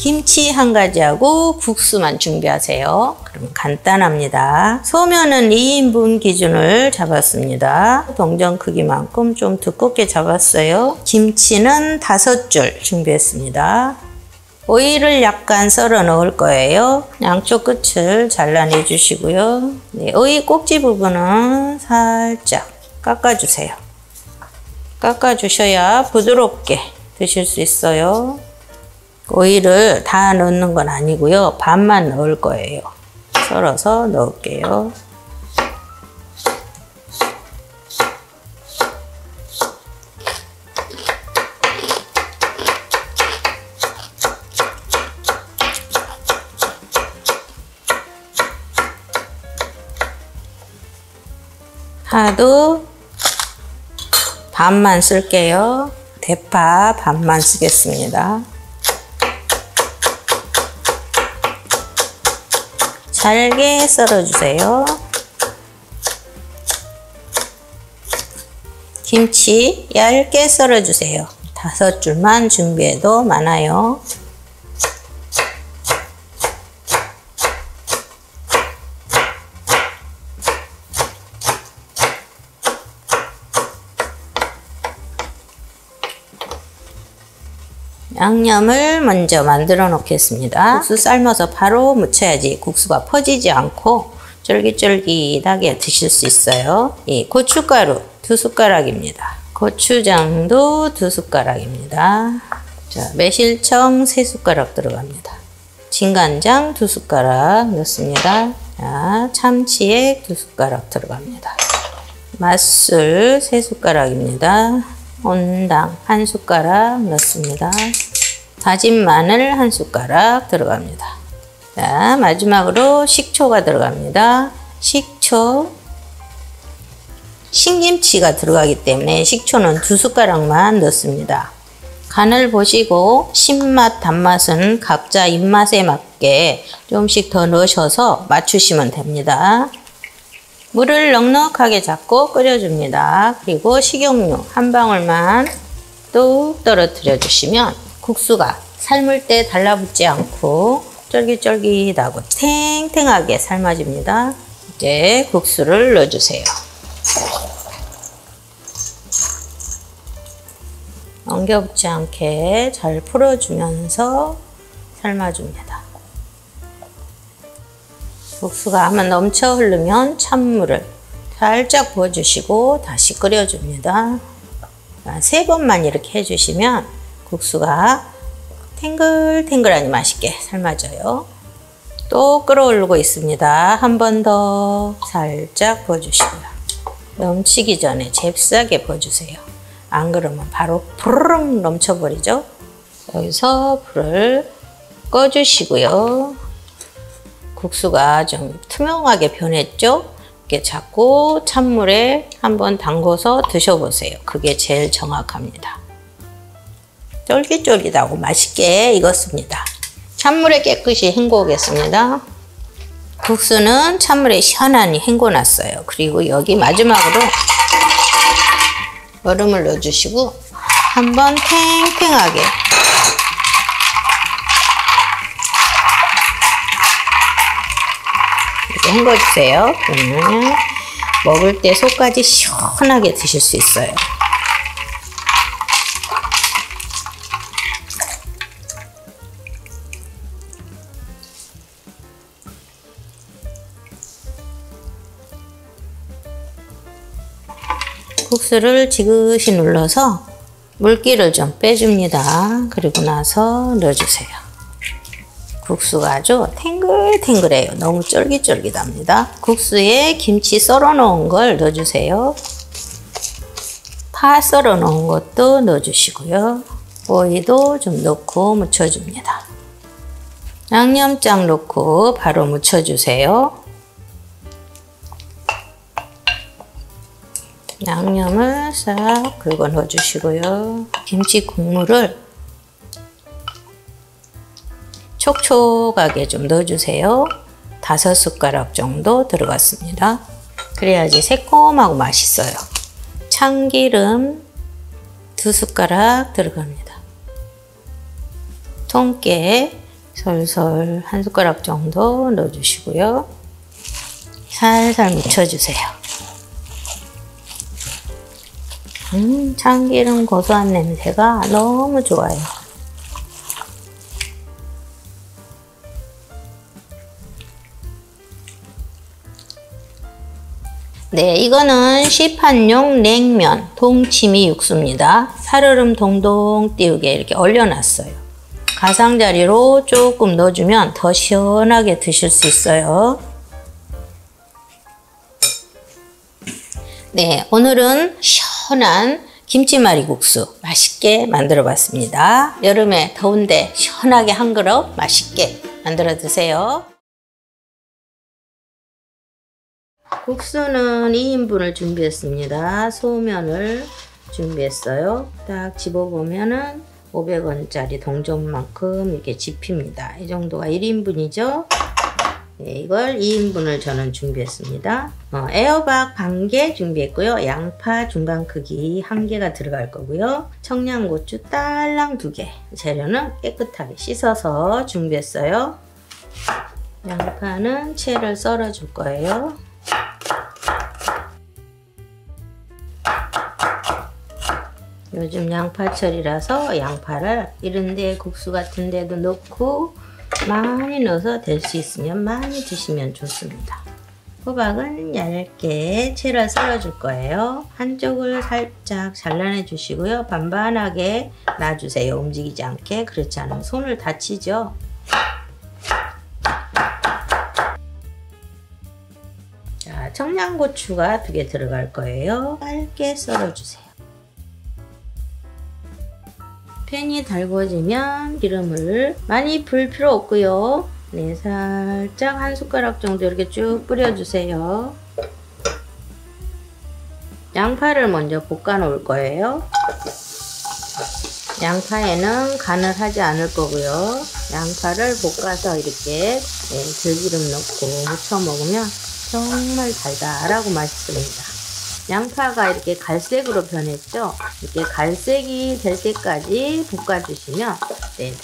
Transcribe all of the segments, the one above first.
김치 한 가지하고 국수만 준비하세요. 그럼 간단합니다. 소면은 2인분 기준을 잡았습니다. 동전 크기만큼 좀 두껍게 잡았어요. 김치는 5줄 준비했습니다. 오이를 약간 썰어 넣을 거예요. 양쪽 끝을 잘라내 주시고요. 네, 오이 꼭지 부분은 살짝 깎아주세요. 깎아주셔야 부드럽게 드실 수 있어요. 오이를 다 넣는 건 아니고요. 반만 넣을 거예요. 썰어서 넣을게요. 파도 반만 쓸게요. 대파 반만 쓰겠습니다. 잘게 썰어주세요. 김치 얇게 썰어주세요. 5줄만 준비해도 많아요. 양념을 먼저 만들어 놓겠습니다. 국수 삶아서 바로 무쳐야지 국수가 퍼지지 않고 쫄깃쫄깃하게 드실 수 있어요. 이 고춧가루 2숟가락입니다. 고추장도 2숟가락입니다. 자, 매실청 3숟가락 들어갑니다. 진간장 2숟가락 넣습니다. 자, 참치액 2숟가락 들어갑니다. 맛술 3숟가락입니다. 온당 1숟가락 넣습니다. 다진 마늘 1숟가락 들어갑니다. 자, 마지막으로 식초가 들어갑니다. 식초. 신김치가 들어가기 때문에 식초는 2숟가락만 넣습니다. 간을 보시고 신맛, 단맛은 각자 입맛에 맞게 조금씩 더 넣으셔서 맞추시면 됩니다. 물을 넉넉하게 잡고 끓여줍니다. 그리고 식용유 한 방울만 뚝 떨어뜨려 주시면 국수가 삶을 때 달라붙지 않고 쫄깃쫄깃하고 탱탱하게 삶아집니다. 이제 국수를 넣어주세요. 엉겨붙지 않게 잘 풀어주면서 삶아줍니다. 국수가 한번 넘쳐 흐르면 찬물을 살짝 부어주시고 다시 끓여줍니다. 3번만 이렇게 해주시면 국수가 탱글탱글하니 맛있게 삶아져요. 또 끓어오르고 있습니다. 한 번 더 살짝 부어주시고요. 넘치기 전에 잽싸게 부어주세요. 안 그러면 바로 푸르릉 넘쳐버리죠. 여기서 불을 꺼주시고요. 국수가 좀 투명하게 변했죠? 이렇게 잡고 찬물에 한번 담궈서 드셔보세요. 그게 제일 정확합니다. 쫄깃쫄깃하고 맛있게 익었습니다. 찬물에 깨끗이 헹궈 오겠습니다. 국수는 찬물에 시원하니 헹궈 놨어요. 그리고 여기 마지막으로 얼음을 넣어주시고 한번 탱탱하게 이렇게 헹궈주세요. 그러면 먹을 때 속까지 시원하게 드실 수 있어요. 국수를 지그시 눌러서 물기를 좀 빼줍니다. 그리고 나서 넣어주세요. 국수가 아주 탱글탱글해요. 너무 쫄깃쫄깃합니다. 국수에 김치 썰어 놓은 걸 넣어주세요. 파 썰어 놓은 것도 넣어주시고요. 오이도 좀 넣고 묻혀줍니다. 양념장 넣고 바로 묻혀주세요. 양념을 싹 긁어 넣어주시고요. 김치 국물을 촉촉하게 좀 넣어주세요. 5숟가락 정도 들어갔습니다. 그래야지 새콤하고 맛있어요. 참기름 2숟가락 들어갑니다. 통깨 솔솔 한 숟가락 정도 넣어주시고요. 살살 묻혀주세요. 참기름 고소한 냄새가 너무 좋아요. 네, 이거는 시판용 냉면 동치미 육수입니다. 살얼음 동동 띄우게 이렇게 얼려놨어요. 가장자리로 조금 넣어주면 더 시원하게 드실 수 있어요. 네, 오늘은 시원한 김치말이 국수 맛있게 만들어 봤습니다. 여름에 더운데 시원하게 한 그릇 맛있게 만들어 드세요. 국수는 2인분을 준비했습니다. 소면을 준비했어요. 딱 집어보면은 500원짜리 동전만큼 이렇게 집힙니다. 이 정도가 1인분이죠. 네, 이걸 2인분을 저는 준비했습니다. 애호박 반 개 준비했고요. 양파 중간 크기 1개가 들어갈 거고요. 청양고추 딸랑 2개. 재료는 깨끗하게 씻어서 준비했어요. 양파는 채를 썰어 줄 거예요. 요즘 양파철이라서 양파를 이런데 국수 같은 데도 넣고 많이 넣어서 될 수 있으면 많이 드시면 좋습니다. 호박은 얇게 채를 썰어 줄 거예요. 한쪽을 살짝 잘라내 주시고요. 반반하게 놔주세요. 움직이지 않게. 그렇지 않으면 손을 다치죠. 자, 청양고추가 2개 들어갈 거예요. 얇게 썰어 주세요. 팬이 달궈지면 기름을 많이 불 필요 없고요. 네, 살짝 한 숟가락 정도 이렇게 쭉 뿌려주세요. 양파를 먼저 볶아 놓을 거예요. 양파에는 간을 하지 않을 거고요. 양파를 볶아서 이렇게 들기름 넣고 무쳐 먹으면 정말 달달하고 맛있습니다. 양파가 이렇게 갈색으로 변했죠. 이렇게 갈색이 될 때까지 볶아주시면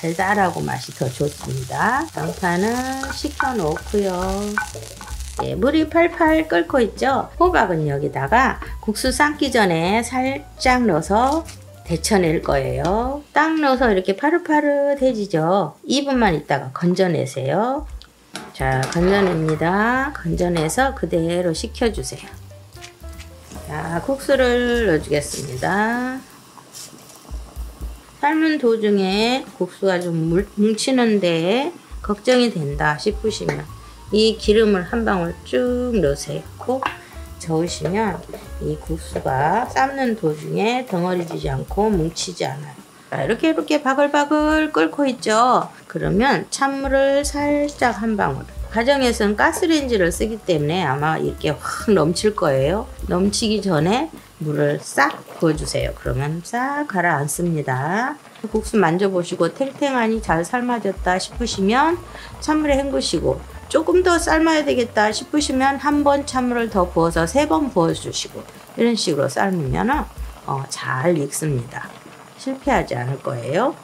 달달하고 맛이 더 좋습니다. 양파는 식혀 놓고요. 물이 팔팔 끓고 있죠. 호박은 여기다가 국수 삶기 전에 살짝 넣어서 데쳐낼 거예요. 딱 넣어서 이렇게 파릇파릇해지죠. 2분만 있다가 건져내세요. 자, 건져냅니다. 건져내서 그대로 식혀주세요. 자, 국수를 넣어주겠습니다. 삶은 도중에 국수가 좀 뭉치는데 걱정이 된다 싶으시면 이 기름을 한 방울 쭉 넣으세요. 꼭 저으시면 이 국수가 삶는 도중에 덩어리지지 않고 뭉치지 않아요. 자, 이렇게 바글바글 끓고 있죠. 그러면 찬물을 살짝 한 방울. 가정에서는 가스레인지를 쓰기 때문에 아마 이렇게 확 넘칠 거예요. 넘치기 전에 물을 싹 부어주세요. 그러면 싹 가라앉습니다. 국수 만져보시고 탱탱하니 잘 삶아졌다 싶으시면 찬물에 헹구시고 조금 더 삶아야 되겠다 싶으시면 한 번 찬물을 더 부어서 3번 부어주시고 이런 식으로 삶으면 잘 익습니다. 실패하지 않을 거예요.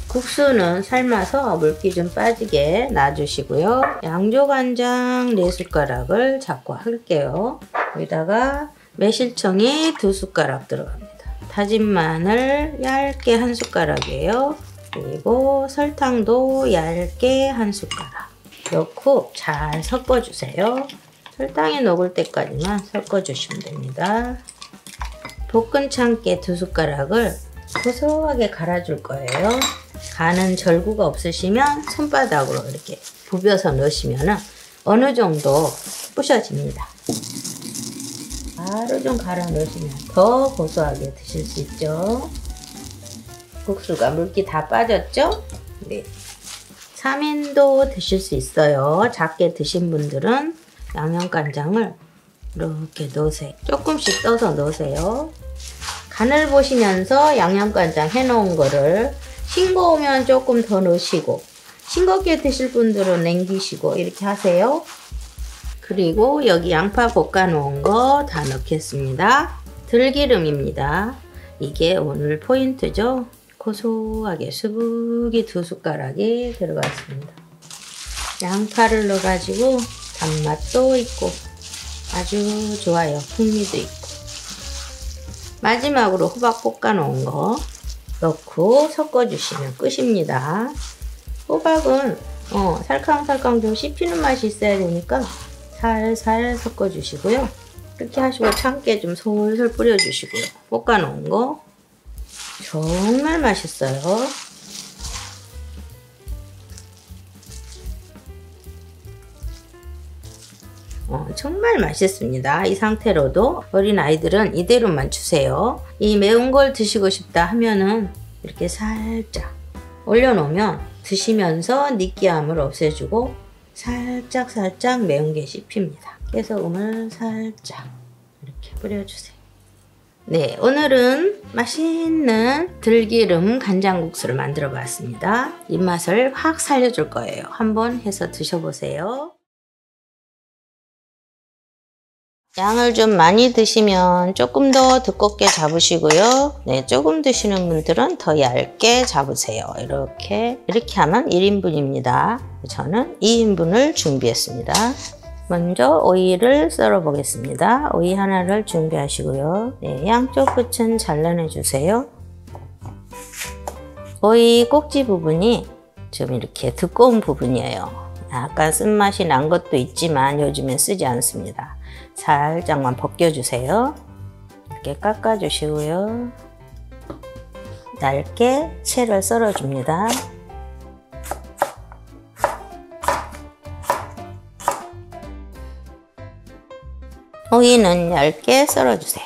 국수는 삶아서 물기 좀 빠지게 놔주시고요. 양조간장 4숟가락을 잡고 할게요. 여기다가 매실청이 2숟가락 들어갑니다. 다진 마늘 얇게 1숟가락이에요. 그리고 설탕도 얇게 1숟가락 넣고 잘 섞어주세요. 설탕이 녹을 때까지만 섞어주시면 됩니다. 볶은 참깨 2숟가락을 고소하게 갈아줄 거예요. 간은 절구가 없으시면 손바닥으로 이렇게 부벼서 넣으시면 어느 정도 부셔집니다. 바로 좀 갈아 넣으시면 더 고소하게 드실 수 있죠. 국수가 물기 다 빠졌죠? 네. 3인도 드실 수 있어요. 작게 드신 분들은 양념간장을 이렇게 넣으세요. 조금씩 떠서 넣으세요. 간을 보시면서 양념간장 해놓은 거를 싱거우면 조금 더 넣으시고 싱겁게 드실 분들은 남기시고 이렇게 하세요. 그리고 여기 양파 볶아 놓은 거 다 넣겠습니다. 들기름입니다. 이게 오늘 포인트죠. 고소하게 수북이 2숟가락이 들어갔습니다. 양파를 넣어가지고 단맛도 있고 아주 좋아요. 풍미도 있고. 마지막으로 호박 볶아 놓은 거 넣고 섞어주시면 끝입니다. 호박은 살캉살캉 좀 씹히는 맛이 있어야 되니까 살살 섞어주시고요. 이렇게 하시고 참깨 좀 솔솔 뿌려주시고요. 볶아 놓은 거 정말 맛있어요. 정말 맛있습니다. 이 상태로도 어린 아이들은 이대로만 주세요. 이 매운 걸 드시고 싶다 하면은 이렇게 살짝 올려놓으면 드시면서 느끼함을 없애주고 살짝 매운 게 씹힙니다. 깨소금을 살짝 이렇게 뿌려주세요. 네, 오늘은 맛있는 들기름 간장국수를 만들어 봤습니다. 입맛을 확 살려줄 거예요. 한번 해서 드셔보세요. 양을 좀 많이 드시면 조금 더 두껍게 잡으시고요. 네, 조금 드시는 분들은 더 얇게 잡으세요. 이렇게 하면 1인분입니다. 저는 2인분을 준비했습니다. 먼저 오이를 썰어 보겠습니다. 오이 하나를 준비하시고요. 네, 양쪽 끝은 잘라내 주세요. 오이 꼭지 부분이 좀 이렇게 두꺼운 부분이에요. 약간 쓴맛이 난 것도 있지만 요즘엔 쓰지 않습니다. 살짝만 벗겨주세요. 이렇게 깎아주시고요. 얇게 채를 썰어줍니다. 오이는 얇게 썰어주세요.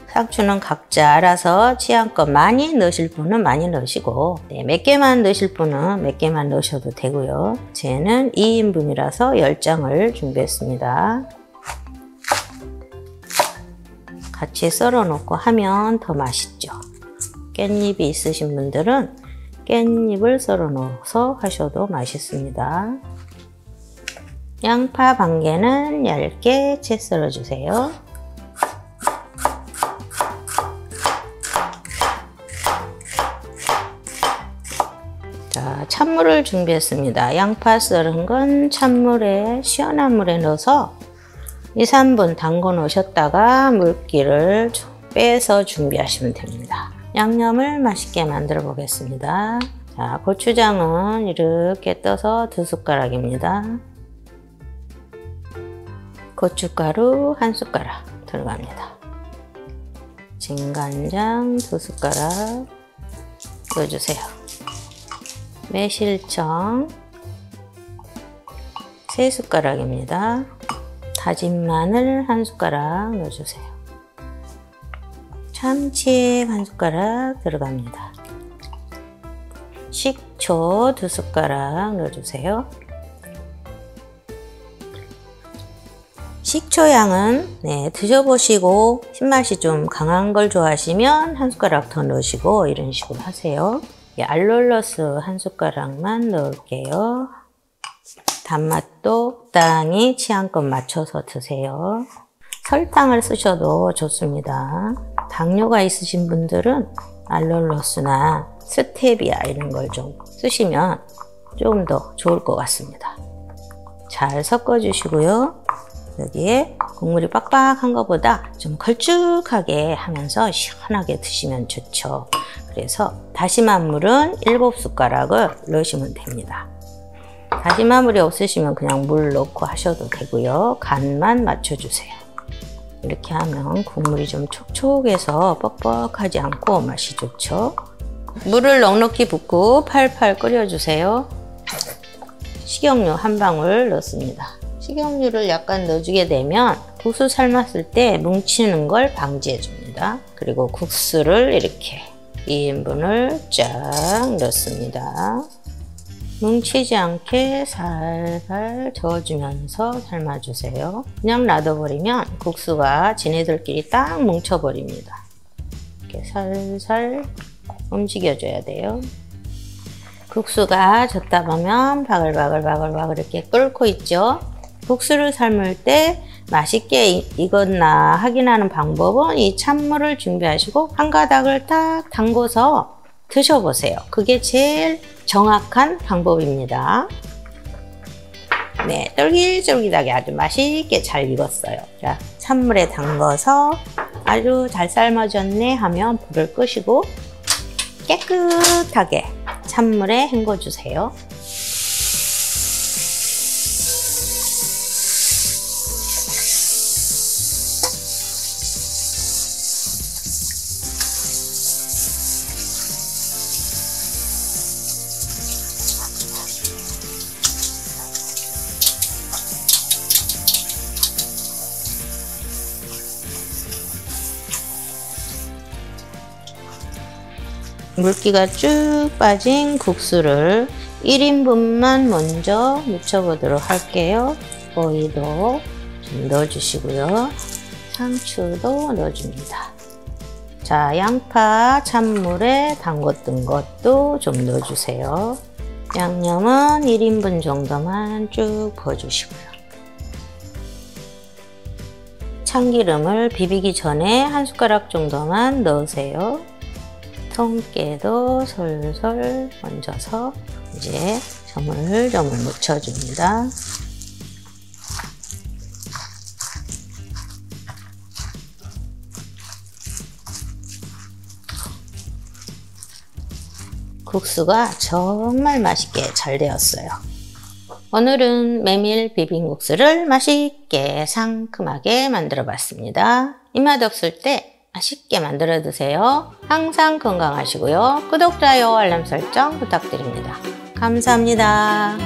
상추는 각자 알아서 취향껏 많이 넣으실 분은 많이 넣으시고 몇 개만 넣으실 분은 몇 개만 넣으셔도 되고요. 쟤는 2인분이라서 10장을 준비했습니다. 같이 썰어 놓고 하면 더 맛있죠. 깻잎이 있으신 분들은 깻잎을 썰어 넣어서 하셔도 맛있습니다. 양파 반 개는 얇게 채 썰어 주세요. 자, 찬물을 준비했습니다. 양파 썰은 건 찬물에 시원한 물에 넣어서 2, 3분 담궈 놓으셨다가 물기를 빼서 준비하시면 됩니다. 양념을 맛있게 만들어 보겠습니다. 자, 고추장은 이렇게 떠서 2숟가락입니다. 고춧가루 1숟가락 들어갑니다. 진간장 2숟가락 넣어주세요. 매실청 3숟가락입니다. 다진 마늘 1숟가락 넣어주세요. 참치 1숟가락 들어갑니다. 식초 2숟가락 넣어주세요. 식초 양은 드셔보시고 신맛이 좀 강한 걸 좋아하시면 1숟가락 더 넣으시고 이런 식으로 하세요. 알룰로스 1숟가락만 넣을게요. 단맛도 적당히 취향껏 맞춰서 드세요. 설탕을 쓰셔도 좋습니다. 당뇨가 있으신 분들은 알룰로스나 스테비아 이런 걸 좀 쓰시면 조금 더 좋을 것 같습니다. 잘 섞어 주시고요. 여기에 국물이 빡빡한 것보다 좀 걸쭉하게 하면서 시원하게 드시면 좋죠. 그래서 다시마 물은 7숟가락을 넣으시면 됩니다. 다시마 물이 없으시면 그냥 물 넣고 하셔도 되고요. 간만 맞춰주세요. 이렇게 하면 국물이 좀 촉촉해서 뻑뻑하지 않고 맛이 좋죠. 물을 넉넉히 붓고 팔팔 끓여주세요. 식용유 한 방울 넣습니다. 식용유를 약간 넣어주게 되면 국수 삶았을 때 뭉치는 걸 방지해 줍니다. 그리고 국수를 이렇게 2인분을 쫙 넣습니다. 뭉치지 않게 살살 저어주면서 삶아주세요. 그냥 놔둬버리면 국수가 지네들끼리 딱 뭉쳐버립니다. 이렇게 살살 움직여줘야 돼요. 국수가 젓다 보면 바글바글 이렇게 끓고 있죠. 국수를 삶을 때 맛있게 익었나 확인하는 방법은 이 찬물을 준비하시고 한 가닥을 딱 담궈서 드셔보세요. 그게 제일 정확한 방법입니다. 네, 쫄깃쫄깃하게 아주 맛있게 잘 익었어요. 자, 찬물에 담궈서 아주 잘 삶아졌네 하면 불을 끄시고 깨끗하게 찬물에 헹궈주세요. 물기가 쭉 빠진 국수를 1인분만 먼저 묻혀보도록 할게요. 오이도 좀 넣어주시고요. 상추도 넣어줍니다. 자, 양파 찬물에 담궜던 것도 좀 넣어주세요. 양념은 1인분 정도만 쭉 부어주시고요. 참기름을 비비기 전에 한 숟가락 정도만 넣으세요. 통깨도 솔솔 얹어서 이제 조물조물 묻혀줍니다. 국수가 정말 맛있게 잘 되었어요. 오늘은 메밀 비빔국수를 맛있게 상큼하게 만들어 봤습니다. 입맛 없을 때 맛있게 만들어 드세요. 항상 건강하시고요. 구독, 좋아요, 알람 설정 부탁드립니다. 감사합니다.